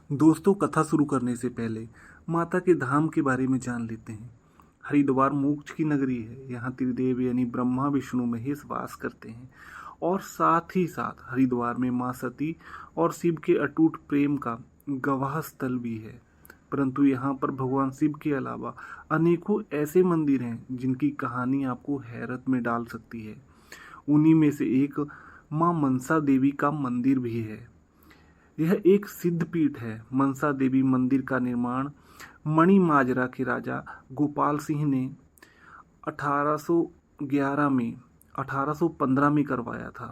दोस्तों, कथा शुरू करने से पहले माता के धाम के बारे में जान लेते हैं। हरिद्वार मोक्ष की नगरी है। यहाँ त्रिदेव यानी ब्रह्मा विष्णु महेश वास करते हैं और साथ ही साथ हरिद्वार में माँ सती और शिव के अटूट प्रेम का गवाह स्थल भी है। परंतु यहाँ पर भगवान शिव के अलावा अनेकों ऐसे मंदिर हैं जिनकी कहानी आपको हैरत में डाल सकती है। उन्हीं में से एक माँ मनसा देवी का मंदिर भी है। यह एक सिद्ध पीठ है। मनसा देवी मंदिर का निर्माण मणिमाजरा के राजा गोपाल सिंह ने 1811 में 1815 में करवाया था।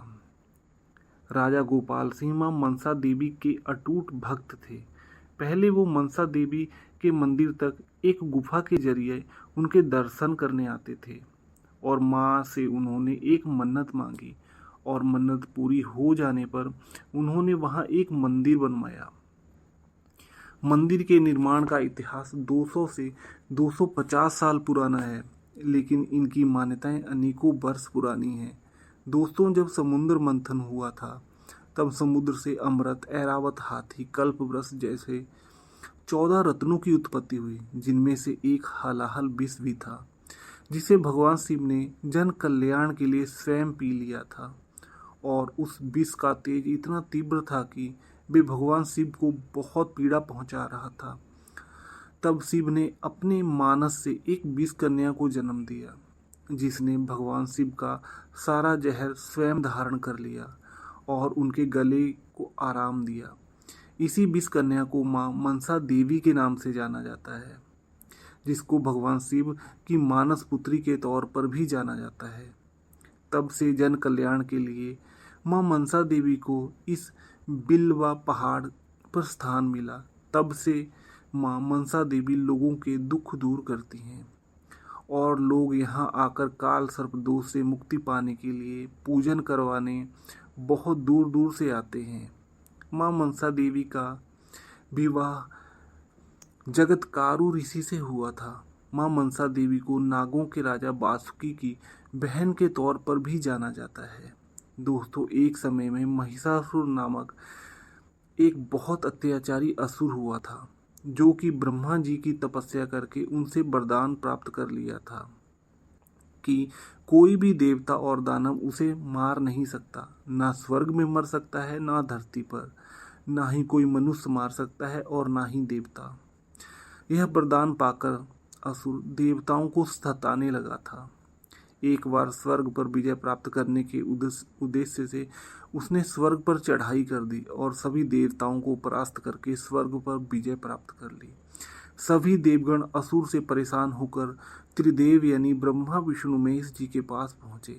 राजा गोपाल सिंह मां मनसा देवी के अटूट भक्त थे। पहले वो मनसा देवी के मंदिर तक एक गुफा के जरिए उनके दर्शन करने आते थे और मां से उन्होंने एक मन्नत मांगी और मन्नत पूरी हो जाने पर उन्होंने वहां एक मंदिर बनवाया। मंदिर के निर्माण का इतिहास 200 से 250 साल पुराना है, लेकिन इनकी मान्यताएं अनेकों वर्ष पुरानी हैं। दोस्तों, जब समुद्र मंथन हुआ था तब समुद्र से अमृत, ऐरावत हाथी, कल्पवृक्ष जैसे 14 रत्नों की उत्पत्ति हुई, जिनमें से एक हलाहल विष भी था, जिसे भगवान शिव ने जन कल्याण के लिए स्वयं पी लिया था। और उस विष का तेज इतना तीव्र था कि वे भगवान शिव को बहुत पीड़ा पहुंचा रहा था। तब शिव ने अपने मानस से एक विष कन्या को जन्म दिया, जिसने भगवान शिव का सारा जहर स्वयं धारण कर लिया और उनके गले को आराम दिया। इसी विष कन्या को मां मनसा देवी के नाम से जाना जाता है, जिसको भगवान शिव की मानस पुत्री के तौर पर भी जाना जाता है। तब से जन कल्याण के लिए मां मनसा देवी को इस बिलवा पहाड़ पर स्थान मिला। तब से मां मनसा देवी लोगों के दुख दूर करती हैं और लोग यहाँ आकर काल सर्प दोष से मुक्ति पाने के लिए पूजन करवाने बहुत दूर दूर से आते हैं। मां मनसा देवी का विवाह जगतकारु ऋषि से हुआ था। मां मनसा देवी को नागों के राजा वासुकी की बहन के तौर पर भी जाना जाता है। दोस्तों, एक समय में महिषासुर नामक एक बहुत अत्याचारी असुर हुआ था, जो कि ब्रह्मा जी की तपस्या करके उनसे वरदान प्राप्त कर लिया था कि कोई भी देवता और दानव उसे मार नहीं सकता। ना स्वर्ग में मर सकता है, ना धरती पर, ना ही कोई मनुष्य मार सकता है और ना ही देवता। यह वरदान पाकर असुर देवताओं को सताने लगा था। एक बार स्वर्ग पर विजय प्राप्त करने के उद्देश्य से उसने स्वर्ग पर चढ़ाई कर दी और सभी देवताओं को परास्त करके स्वर्ग पर विजय प्राप्त कर ली। सभी देवगण असुर से परेशान होकर त्रिदेव यानी ब्रह्मा विष्णु महेश जी के पास पहुंचे।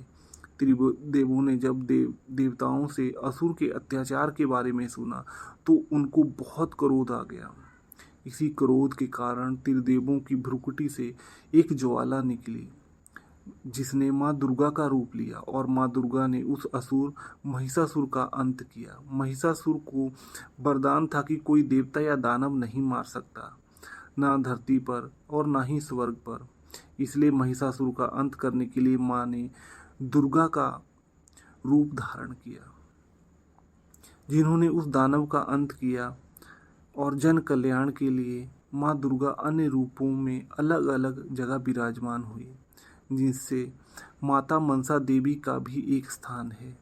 त्रिदेवों ने जब देवताओं से असुर के अत्याचार के बारे में सुना तो उनको बहुत क्रोध आ गया। इसी क्रोध के कारण त्रिदेवों की भ्रुकुटी से एक ज्वाला निकली, जिसने माँ दुर्गा का रूप लिया और माँ दुर्गा ने उस असुर महिषासुर का अंत किया। महिषासुर को वरदान था कि कोई देवता या दानव नहीं मार सकता, ना धरती पर और ना ही स्वर्ग पर। इसलिए महिषासुर का अंत करने के लिए माँ ने दुर्गा का रूप धारण किया, जिन्होंने उस दानव का अंत किया। और जन कल्याण के लिए माँ दुर्गा अन्य रूपों में अलग अलग जगह विराजमान हुई, जिनसे माता मनसा देवी का भी एक स्थान है।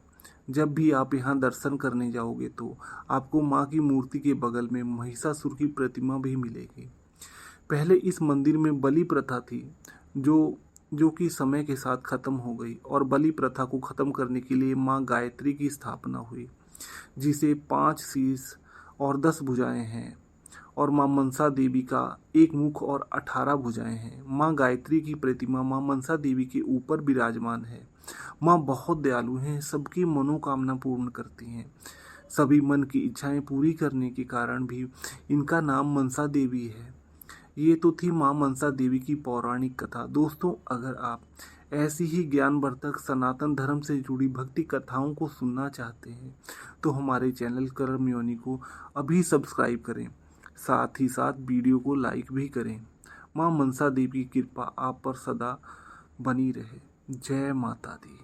जब भी आप यहाँ दर्शन करने जाओगे तो आपको माँ की मूर्ति के बगल में महिषासुर की प्रतिमा भी मिलेगी। पहले इस मंदिर में बलि प्रथा थी, जो कि समय के साथ खत्म हो गई और बलि प्रथा को खत्म करने के लिए माँ गायत्री की स्थापना हुई, जिसे 5 शीश और 10 भुजाएं हैं और मां मनसा देवी का एक मुख और 18 भुजाएं हैं। मां गायत्री की प्रतिमा मां मनसा देवी के ऊपर विराजमान है। मां बहुत दयालु हैं, सबकी मनोकामना पूर्ण करती हैं। सभी मन की इच्छाएं पूरी करने के कारण भी इनका नाम मनसा देवी है। ये तो थी मां मनसा देवी की पौराणिक कथा। दोस्तों, अगर आप ऐसी ही ज्ञानवर्धक सनातन धर्म से जुड़ी भक्ति कथाओं को सुनना चाहते हैं तो हमारे चैनल कर्मयोनि को अभी सब्सक्राइब करें। साथ ही साथ वीडियो को लाइक भी करें। मां मनसा देवी की कृपा आप पर सदा बनी रहे। जय माता दी।